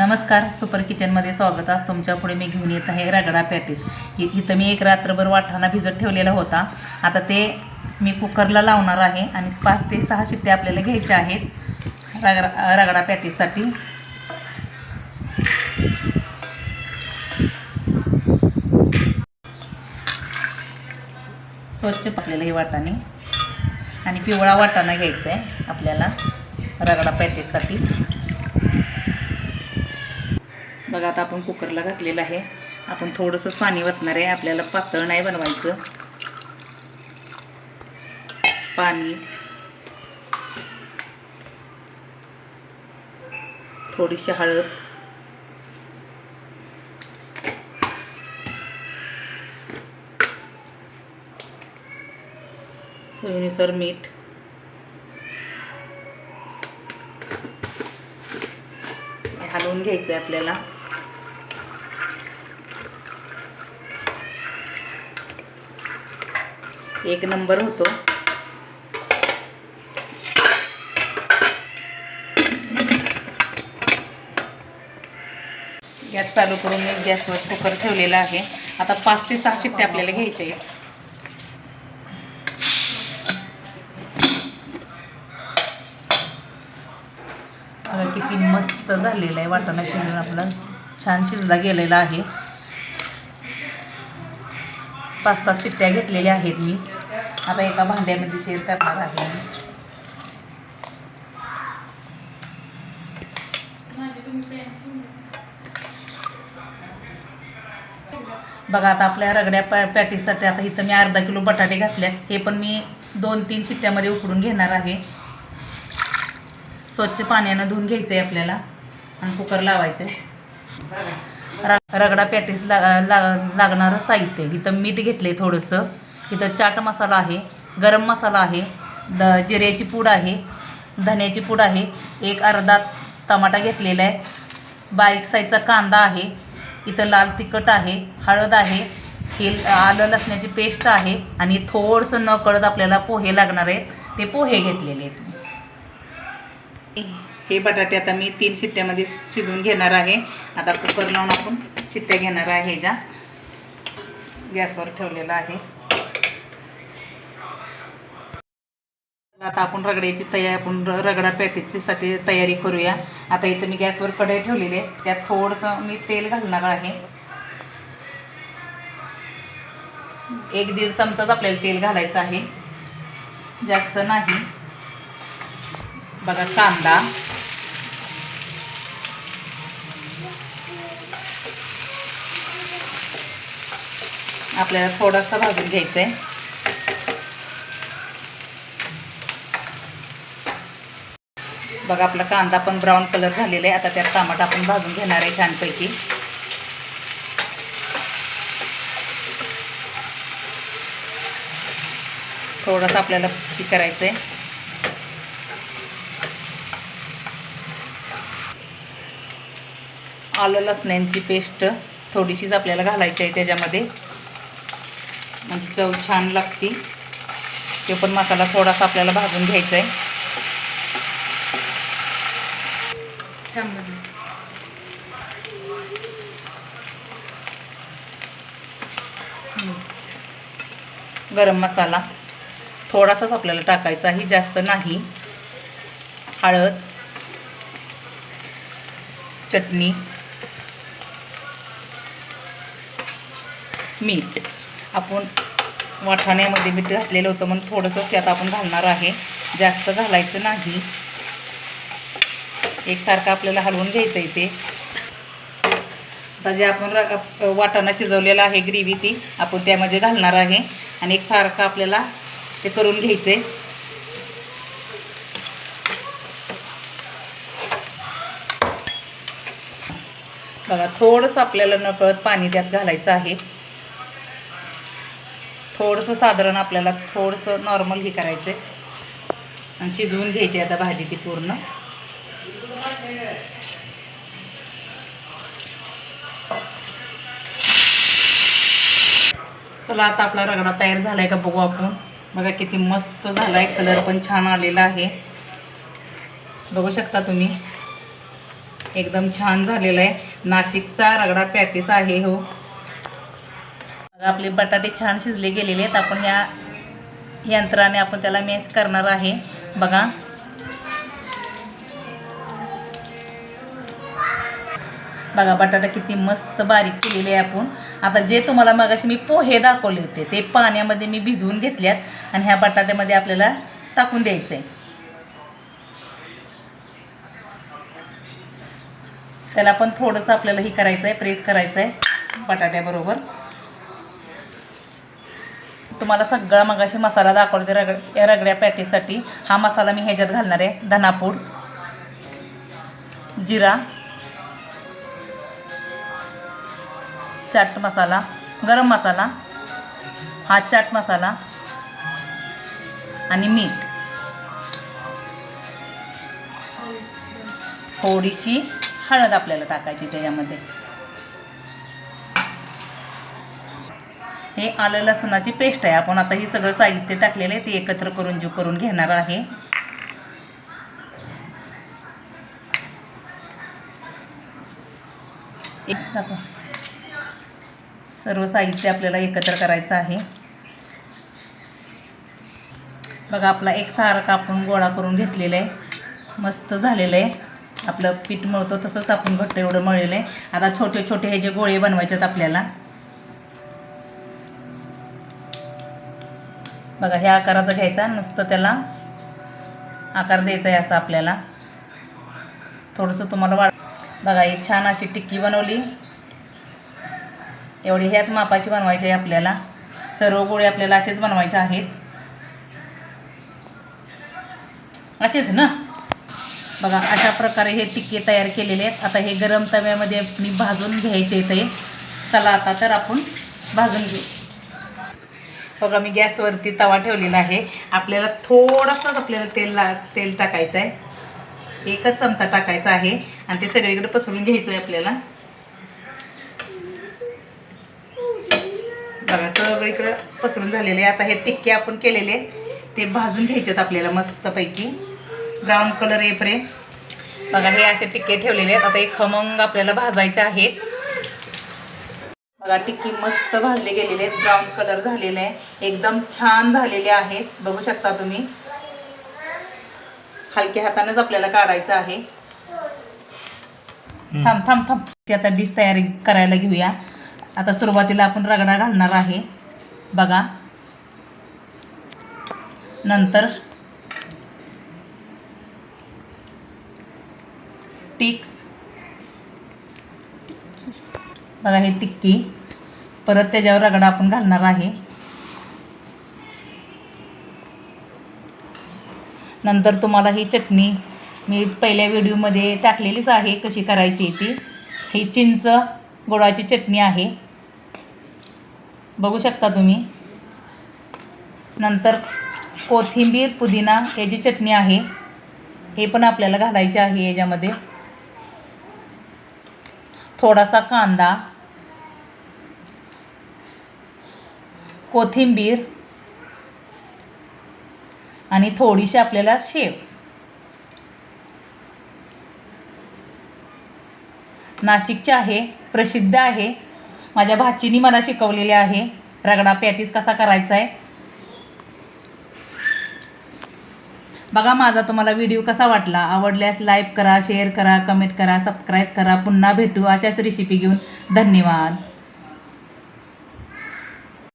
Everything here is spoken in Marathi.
नमस्कार, सुपर किचनमध्ये स्वागत आहे. तुमच्या पुढे मी घेऊन येत आहे रगडा पॅटीस. इथं मी एक रात्रभर वाटाणा भिजत ठेवलेला होता. आता ते मी कुकरला लावणार आहे आणि 5 ते 6 शिट्ट्या आपल्याला घ्यायच्या आहेत रगडा पॅटीससाठी. स्वच्छ पकलेले हे वाटाणे आणि पिवळा वाटाणा घ्यायचा आहे आपल्याला रगडा पॅटीससाठी. बघा, आता आपण कुकरला घातलेलं आहे. आपण थोडंसं पाणी वतणार आहे. आपल्याला पातळ नाही बनवायचं. पाणी, थोडीशी हळद, चवीनुसार मीठ, हलवून घ्यायचं आहे आपल्याला. एक नंबर होतो. गॅस चालू करून मी गॅसवर कुकर ठेवलेला आहे. आता 5 ते 6 शिट्ट्या आपल्याला घ्यायच्या आहेत. बघा किती मस्त झालेला आहे वाटाणा शिजून, आपला छान शिजला गेलेला आहे. 5-7 शिट्ट्या घेतलेल्या आहेत मी. आता एका भांड्यामध्ये शेअर करणार आहे. बघा, आता आपल्या रगड्या पॅटीससाठी आता इथं मी अर्धा किलो बटाटे घातले. हे पण मी 2-3 शिट्ट्यामध्ये उकडून घेणार आहे. स्वच्छ पाण्यानं धुवून घ्यायचं आहे आपल्याला आणि कुकर लावायचं आहे. रगडा पॅटीस लागणारं साहित्य इथं मीठ घेतले थोडंसं, इथं चाट मसाला आहे, गरम मसाला आहे, जिऱ्याची पूड आहे, धन्याची पूड आहे, एक अर्धा टमाटा घेतलेला आहे, बारीक साईजचा कांदा आहे, इथं लाल तिखट आहे, हळद आहे, हे आलं लसणाची पेस्ट आहे आणि थोडंसं न कळत आपल्याला पोहे लागणार आहेत. ते पोहे घेतलेले आहेत. हे बटाटे आता मी 3 शिट्ट्यामध्ये शिजवून घेणार आहे. आता कुकर लावून आपण शिट्ट्या घेणार आहे. ज्या गॅसवर ठेवलेला आहे. आता आपण आपण रगडा पॅटीससाठी तयारी करूया. आता इथं मी गॅसवर कढई ठेवलेली आहे. त्यात थोडंसं मी तेल घालणार आहे. 1-1.5 चमचाच आपल्याला तेल घालायचं आहे, जास्त नाही. बघा, कांदा, आपल्याला थोडासा भाजून घ्यायचा आहे. बघा, आपला कांदा पण ब्राऊन कलर झालेला आहे. आता त्यात टमाटा आपण भाजून घेणार आहे छानपैकी. थोडंसं आपल्याला हे करायचं आहे. आलं लसणाची पेस्ट थोडीशीच आपल्याला घालायची आहे त्याच्यामध्ये, म्हणजे चव छान लागते. ते पण मसाला थोडासा आपल्याला भाजून घ्यायचा आहे. गरम मसाला थोडासाच आपल्याला टाकायचा आहे, जास्त नाही. हळद, चटणी, मीठ. आपण वाटाण्यामध्ये मीठ घातलेलं होतं म्हणून थोडंसं त्यात आपण घालणार आहे, जास्त घालायचं नाही. एकसारखं आपल्याला हलवून घ्यायचं आहे ते. आता जे आपण वाटाणा शिजवलेला आहे ग्रेव्ही, ती आपण त्यामध्ये घालणार आहे आणि एकसारखं आपल्याला ते करून घ्यायचं आहे. बघा, थोडंसं आपल्याला नकळत पाणी त्यात घालायचं आहे. थोडंसं साधारण आपल्याला थोडंसं नॉर्मल हे करायचं आहे आणि शिजवून घ्यायची आता भाजी ती पूर्ण. चला, आता आपला रगडा तयार झाला आहे का बघू आपण. बघा किती मस्त झाला आहे, कलर पण छान आलेला आहे. बघू शकता तुम्ही. एकदम छान झालेला आहे. नाशिकचा रगडा पॅटीस आहे हो. आपले बटाटे छान शिजले गेलेले आहेत. आपण ह्या यंत्राने आपण त्याला मॅश करणार आहे. बघा बघा बटाटा किती मस्त बारीक केलेले आहे आपण. आता जे तुम्हाला मगाशी मी पोहे दाखवले होते ते पाण्यामध्ये मी भिजवून घेतल्यात आणि ह्या बटाट्यामध्ये आपल्याला टाकून द्यायचं आहे. त्याला पण थोडंसं आपल्याला ही करायचं आहे, प्रेस करायचं आहे बटाट्याबरोबर. तुम्हाला सगळा मगाशी मसाला दाखवला रगड्या पॅटीसाठी. हा मसाला मी ह्याच्यात घालणार आहे. धनापूड, जिरा, चाट मसाला, गरम मसाला, हा चाट मसाला आणि मीठ, थोडीशी हळद आपल्याला टाकायची त्याच्यामध्ये. हे आलं लसणाची पेस्ट आहे. आपण आता ही सगळं साहित्य टाकलेलं आहे ते एकत्र करून घेणार आहे. सर्व साहित्य आपल्याला एकत्र करायचं आहे. बघा आपला एक सारखा आपण गोळा करून घेतलेला आहे. मस्त झालेलं आहे. आपलं पीठ मळतो तसंच आपण घट्ट एवढं मळलेलं आहे. आता छोटे छोटे हे जे गोळे बनवायचे आहेत आपल्याला. बघा ह्या आकाराचा घ्यायचा, नुसतं त्याला आकार द्यायचा आहे असा आपल्याला. थोडंसं तुम्हाला बघा एक छान अशी टिक्की बनवली. एवढी ह्याच मापाची बनवायची आहे आपल्याला. सर्व गोळे आपल्याला असेच बनवायचे आहेत. असेच ना. बघा अशा प्रकारे हे टिक्के तयार केलेले आहेत. आता हे गरम तव्यामध्ये मी भाजून घ्यायचे ते. चला आता तर आपण भाजून घेऊ. बघा मी गॅसवरती तवा ठेवलेला आहे. आपल्याला थोडंसंच आपल्याला तेल टाकायचं आहे. एकच चमचा टाकायचा आहे आणि ते सगळीकडे पसरून घ्यायचं आहे आपल्याला. बघा सगळीकडे पसरून झालेले आहे. आता हे टिक्के आपण केलेले ते भाजून घ्यायचे आहेत आपल्याला मस्तपैकी ब्राऊन कलर येईपर्यंत. बघा हे असे टिक्के ठेवलेले आहेत. आता हे खमंग आपल्याला भाजायचे आहेत. बघा टिक्की मस्त भाजले गेलेले आहेत. ब्राऊन कलर झालेला आहे. एकदम छान झालेले आहेत. बघू शकता तुम्ही. हलक्या हातानेच आपल्याला काढायचं आहे. थांब थांब थांब. आता डिश तयारी करायला घेऊया. आता सुरुवातीला आपण रगडा घालणार आहे. बघा नंतर टिक्स. बघा हे टिक्की. परत त्याच्यावर रगडा आपण घालणार आहे. नंतर तुम्हाला ही चटणी मी पहिल्या व्हिडिओमध्ये टाकलेलीच आहे कशी करायची ती. ही चिंच गुळाची चटणी आहे. बघू शकता तुम्ही. नंतर कोथिंबीर पुदिना याची चटणी आहे. हे पण आपल्याला घालायचे आहे याच्यामध्ये. थोडासा कांदा, कोथिंबीर आणि थोडीशी आपल्याला शेव. नाशिकचे आहे, प्रसिद्ध आहे. माझ्या भाचीने मला शिकवलेले आहे रगडा पॅटीस कसा करायचा आहे. बघा माझा तुम्हाला व्हिडिओ कसा वाटला. आवडल्यास लाईक करा, शेअर करा, कमेंट करा, सबस्क्राईब करा. पुन्हा भेटू अशाच रेसिपी घेऊन. धन्यवाद.